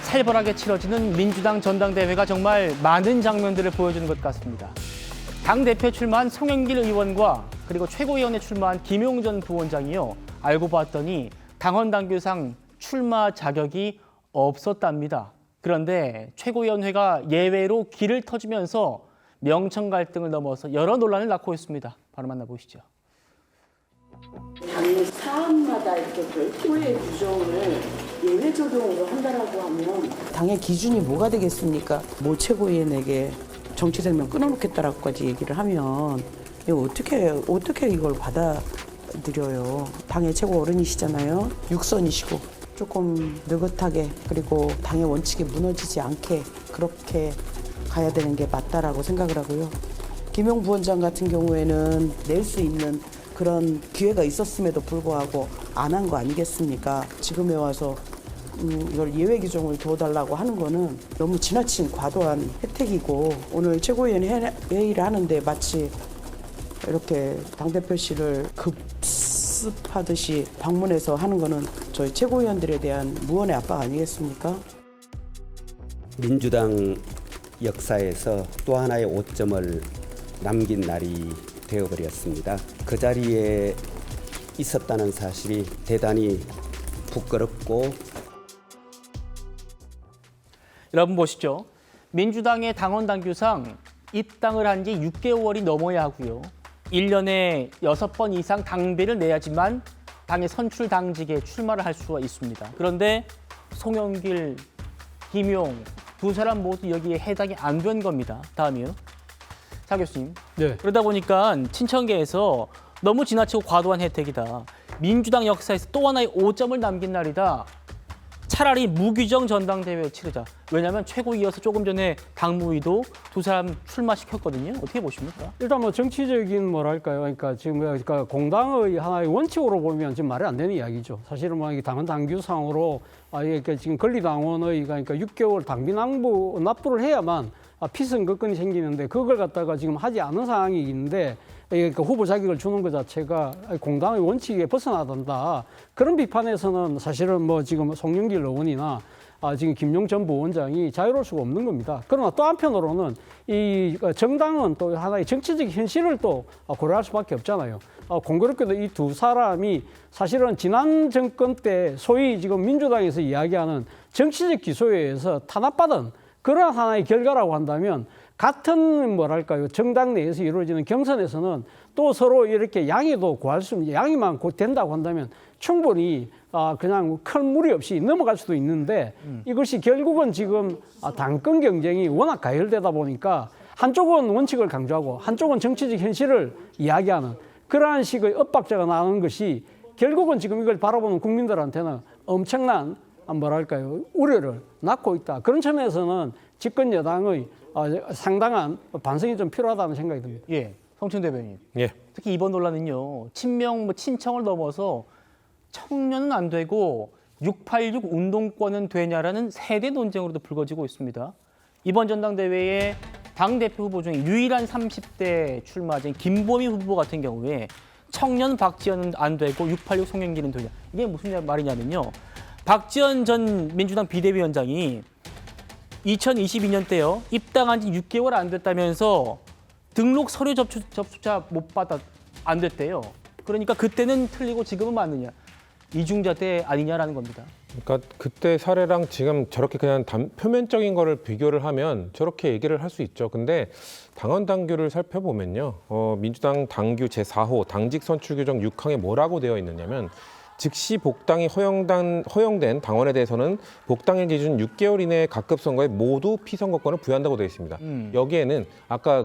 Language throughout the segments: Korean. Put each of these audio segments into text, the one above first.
살벌하게 치러지는 민주당 전당대회가 정말 많은 장면들을 보여주는 것 같습니다. 당대표 출마한 송영길 의원과 그리고 최고위원에 출마한 김용전 부원장이요. 알고 봤더니 당원 당규상 출마 자격이 없었답니다. 그런데 최고위원회가 예외로 길을 터주면서 명청 갈등을 넘어서 여러 논란을 낳고 있습니다. 바로 만나보시죠. 당 사안마다 이렇게 별도의 규정을 예외 적용으로 한다라고 하면 당의 기준이 뭐가 되겠습니까? 모 최고위원에게 정치생명 끊어놓겠다라고까지 얘기를 하면 이거 어떻게 이걸 받아들여요? 당의 최고 어른이시잖아요. 육선이시고 조금 느긋하게 그리고 당의 원칙이 무너지지 않게 그렇게 가야 되는 게 맞다라고 생각을 하고요. 김용 부원장 같은 경우에는 낼 수 있는 그런 기회가 있었음에도 불구하고 안 한 거 아니겠습니까? 지금에 와서 이걸 예외 규정을 둬달라고 하는 거는 너무 지나친 과도한 혜택이고 오늘 최고위원 회의를 하는데 마치 이렇게 당대표실을 급습하듯이 방문해서 하는 거는 저희 최고위원들에 대한 무언의 압박 아니겠습니까? 민주당 역사에서 또 하나의 오점을 남긴 날이 되어버렸습니다. 그 자리에 있었다는 사실이 대단히 부끄럽고 여러분 보시죠. 민주당의 당원 당규상 입당을 한 지 6개월이 넘어야 하고요. 1년에 6번 이상 당비를 내야지만 당의 선출 당직에 출마를 할 수가 있습니다. 그런데 송영길, 김용 두 사람 모두 여기에 해당이 안 된 겁니다. 다음이요. 차 교수님. 네. 그러다 보니까 친천계에서 너무 지나치고 과도한 혜택이다. 민주당 역사에서 또 하나의 오점을 남긴 날이다. 차라리 무규정 전당대회 치르자. 왜냐하면 최고위여서 조금 전에 당무위도 두 사람 출마시켰거든요. 어떻게 보십니까? 일단 뭐 정치적인 뭐랄까요, 그러니까 지금 그러니까 공당의 하나의 원칙으로 보면 지금 말이 안 되는 이야기죠. 사실은 뭐 당원 당규상으로 이게 지금 권리당원의 그러니까 6개월 당비 납부를 해야만 피선거권이 생기는데 그걸 갖다가 지금 하지 않은 상황이 있는데 그러니까 후보 자격을 주는 것 자체가 공당의 원칙에 벗어나던다. 그런 비판에서는 사실은 뭐 지금 송영길 의원이나 지금 김용 전 부원장이 자유로울 수가 없는 겁니다. 그러나 또 한편으로는 이 정당은 또 하나의 정치적 현실을 또 고려할 수밖에 없잖아요. 공교롭게도 이 두 사람이 사실은 지난 정권 때 소위 지금 민주당에서 이야기하는 정치적 기소에 의해서 탄압받은 그러한 하나의 결과라고 한다면 같은 뭐랄까요 정당 내에서 이루어지는 경선에서는 또 서로 이렇게 양해도 구할 수 있는 양해만 곧 된다고 한다면 충분히 그냥 큰 무리 없이 넘어갈 수도 있는데 이것이 결국은 지금 당권 경쟁이 워낙 가열되다 보니까 한쪽은 원칙을 강조하고 한쪽은 정치적 현실을 이야기하는 그러한 식의 엇박자가 나오는 것이 결국은 지금 이걸 바라보는 국민들한테는 엄청난 뭐랄까요 우려를 낳고 있다. 그런 점에서는 집권 여당의 상당한 반성이 좀 필요하다는 생각이 듭니다. 예, 성춘 대변인. 예. 특히 이번 논란은요. 친명, 친청을 넘어서 청년은 안 되고 686 운동권은 되냐라는 세대 논쟁으로도 불거지고 있습니다. 이번 전당대회에 당대표 후보 중에 유일한 30대 출마자인 김보미 후보 같은 경우에 청년 박지원은 안 되고 686 송영길은 되냐. 이게 무슨 말이냐면요. 박지원 전 민주당 비대위원장이 2022년 때요. 입당한 지 6개월 안 됐다면서 등록 서류 접수자 못 받아 안 됐대요. 그러니까 그때는 틀리고 지금은 맞느냐. 이중잣대 아니냐라는 겁니다. 그러니까 그때 사례랑 지금 저렇게 그냥 표면적인 거를 비교를 하면 저렇게 얘기를 할 수 있죠. 근데 당원 당규를 살펴보면요. 민주당 당규 제4호 당직 선출 규정 6항에 뭐라고 되어 있느냐면 즉시 복당이 허용된 당원에 대해서는 복당일 기준 6개월 이내의 각급 선거에 모두 피선거권을 부여한다고 되어 있습니다. 여기에는 아까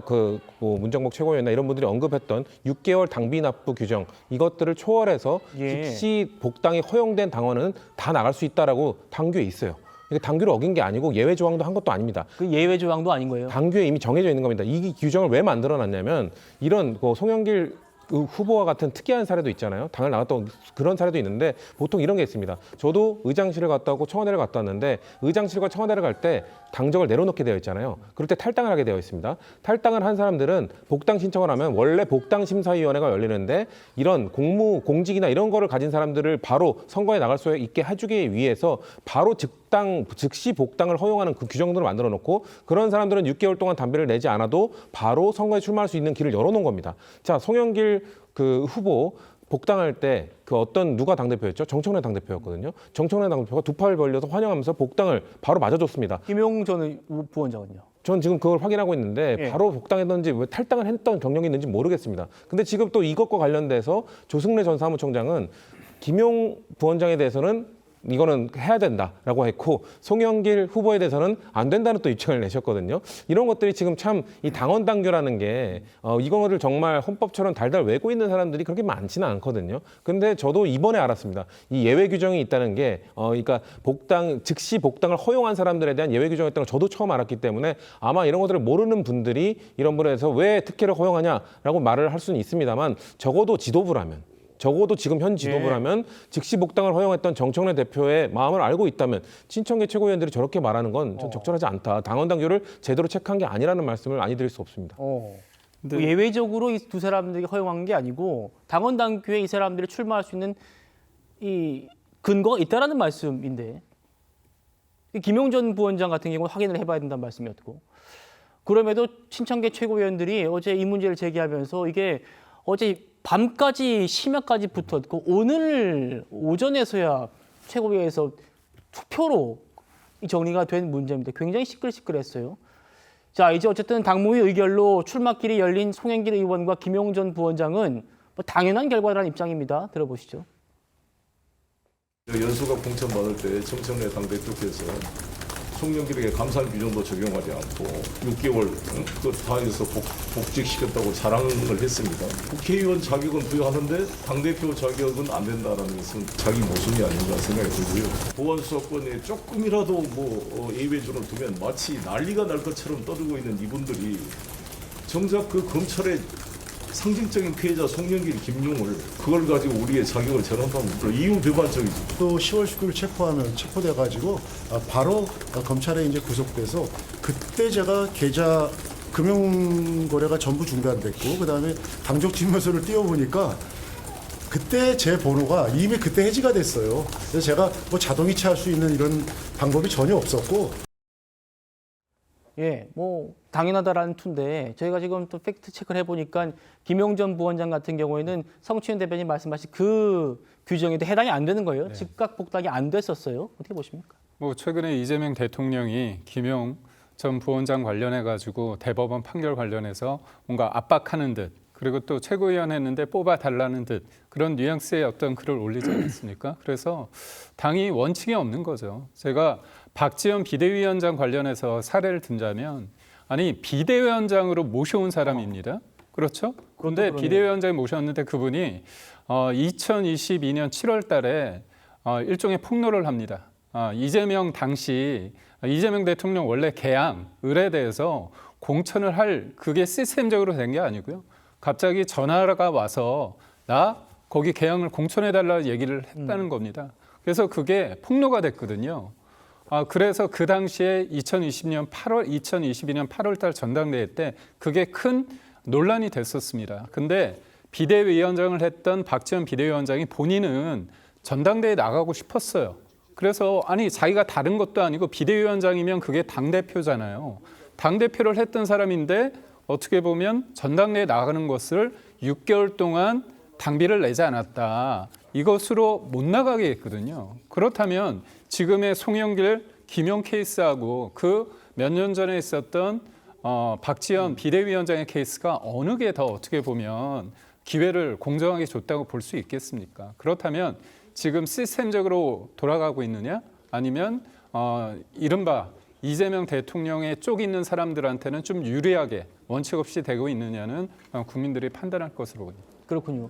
뭐 문정복 최고위원이나 이런 분들이 언급했던 6개월 당비 납부 규정 이것들을 초월해서 즉시 복당이 허용된 당원은 다 나갈 수 있다라고 당규에 있어요. 이게 당규를 어긴 게 아니고 예외 조항도 한 것도 아닙니다. 그 예외 조항도 아닌 거예요. 당규에 이미 정해져 있는 겁니다. 이 규정을 왜 만들어놨냐면 이런 송영길 후보와 같은 특이한 사례도 있잖아요. 당을 나갔던 그런 사례도 있는데 보통 이런 게 있습니다. 저도 의장실을 갔다 오고 청와대를 갔다 왔는데 의장실과 청와대를 갈 때 당적을 내려놓게 되어 있잖아요. 그럴 때 탈당을 하게 되어 있습니다. 탈당을 한 사람들은 복당 신청을 하면 원래 복당심사위원회가 열리는데 이런 공직이나 이런 거를 가진 사람들을 바로 선거에 나갈 수 있게 해주기 위해서 바로 즉시 복당을 허용하는 그 규정들을 만들어 놓고 그런 사람들은 6개월 동안 담배를 내지 않아도 바로 선거에 출마할 수 있는 길을 열어놓은 겁니다. 자, 송영길 그 후보 복당할 때 그 어떤 누가 당대표였죠? 정청래 당대표였거든요. 정청래 당대표가 두 팔을 벌려서 환영하면서 복당을 바로 맞아줬습니다. 김용전 부원장은요. 전 지금 그걸 확인하고 있는데 예. 바로 복당했는지 왜 탈당을 했던 경력이 있는지 모르겠습니다. 근데 지금 또 이것과 관련돼서 조승래 전 사무총장은 김용 부원장에 대해서는 이거는 해야 된다라고 했고 송영길 후보에 대해서는 안 된다는 또 입장을 내셨거든요. 이런 것들이 지금 참 이 당원 당규라는 게 이거를 정말 헌법처럼 달달 외고 있는 사람들이 그렇게 많지는 않거든요. 근데 저도 이번에 알았습니다. 이 예외 규정이 있다는 게 그러니까 즉시 복당을 허용한 사람들에 대한 예외 규정이 있다는 걸 저도 처음 알았기 때문에 아마 이런 것들을 모르는 분들이 이런 분에서 왜 특혜를 허용하냐라고 말을 할 수는 있습니다만 적어도 지금 현 지도부라면 즉시 복당을 허용했던 정청래 대표의 마음을 알고 있다면 친청계 최고위원들이 저렇게 말하는 건 전 적절하지 않다. 당원 당규를 제대로 체크한 게 아니라는 말씀을 아니 드릴 수 없습니다. 뭐 예외적으로 이 두 사람들이 허용한 게 아니고 당원 당규에 이 사람들이 출마할 수 있는 이 근거가 있다라는 말씀인데 이 김용전 부원장 같은 경우는 확인을 해봐야 된다는 말씀이었고 그럼에도 친청계 최고위원들이 어제 이 문제를 제기하면서 이게 어제 밤까지 심야까지 붙었고 오늘 오전에서야 최고위에서 투표로 정리가 된 문제입니다. 굉장히 시끌시끌했어요. 자, 이제 어쨌든 당무위 의결로 출마길이 열린 송영길 의원과 김용전 부원장은 뭐 당연한 결과라는 입장입니다. 들어보시죠. 연수가 공천받을 때 정청래 당대표께서 송영길에게 감사할 규정도 적용하지 않고 6개월 그 다해서 복직시켰다고 자랑을 했습니다. 국회의원 자격은 부여하는데 당대표 자격은 안 된다는 것은 자기 모순이 아닌가 생각이 들고요. 보안수사권에 조금이라도 예외준을 두면 마치 난리가 날 것처럼 떠들고 있는 이분들이 정작 그 검찰의 상징적인 피해자 송영길, 김용을 그걸 가지고 우리의 자격을 전환하면 이유배반적이죠. 또 10월 19일 체포돼가지고 바로 검찰에 이제 구속돼서 그때 제가 계좌 금융거래가 전부 중단됐고 그다음에 당적 집무서를 띄워보니까 그때 제 번호가 이미 그때 해지가 됐어요. 그래서 제가 뭐 자동이체할 수 있는 이런 방법이 전혀 없었고. 예, 뭐 당연하다라는 투인데 저희가 지금 또 팩트 체크를 해보니까 김용전 부원장 같은 경우에는 성추현 대변인 말씀하신 그 규정에도 해당이 안 되는 거예요. 네. 즉각 복당이 안 됐었어요. 어떻게 보십니까? 뭐 최근에 이재명 대통령이 김용 전 부원장 관련해 가지고 대법원 판결 관련해서 뭔가 압박하는 듯 그리고 또 최고위원 했는데 뽑아 달라는 듯 그런 뉘앙스의 어떤 글을 올리지 않았습니까? 그래서 당이 원칙이 없는 거죠. 제가 박지원 비대위원장 관련해서 사례를 든다면 아니 비대위원장으로 모셔온 사람입니다. 그렇죠? 그런데 비대위원장이 모셨는데 그분이 2022년 7월 달에 일종의 폭로를 합니다. 이재명 대통령 원래 개항, 을에 대해서 공천을 할 그게 시스템적으로 된 게 아니고요. 갑자기 전화가 와서 나 거기 개항을 공천해달라는 얘기를 했다는 겁니다. 그래서 그게 폭로가 됐거든요. 그래서 그 당시에 2022년 8월 달 전당대회 때 그게 큰 논란이 됐었습니다. 근데 비대위원장을 했던 박지원 비대위원장이 본인은 전당대회에 나가고 싶었어요. 그래서 아니 자기가 다른 것도 아니고 비대위원장이면 그게 당대표잖아요. 당대표를 했던 사람인데 어떻게 보면 전당대회에 나가는 것을 6개월 동안 당비를 내지 않았다. 이것으로 못 나가게 했거든요. 그렇다면 지금의 송영길, 김용 케이스하고 그 몇 년 전에 있었던 박지원 비대위원장의 케이스가 어느 게 더 어떻게 보면 기회를 공정하게 줬다고 볼 수 있겠습니까? 그렇다면 지금 시스템적으로 돌아가고 있느냐? 아니면 이른바 이재명 대통령의 쪽 있는 사람들한테는 좀 유리하게 원칙 없이 되고 있느냐는 국민들이 판단할 것으로 봅니다. 그렇군요.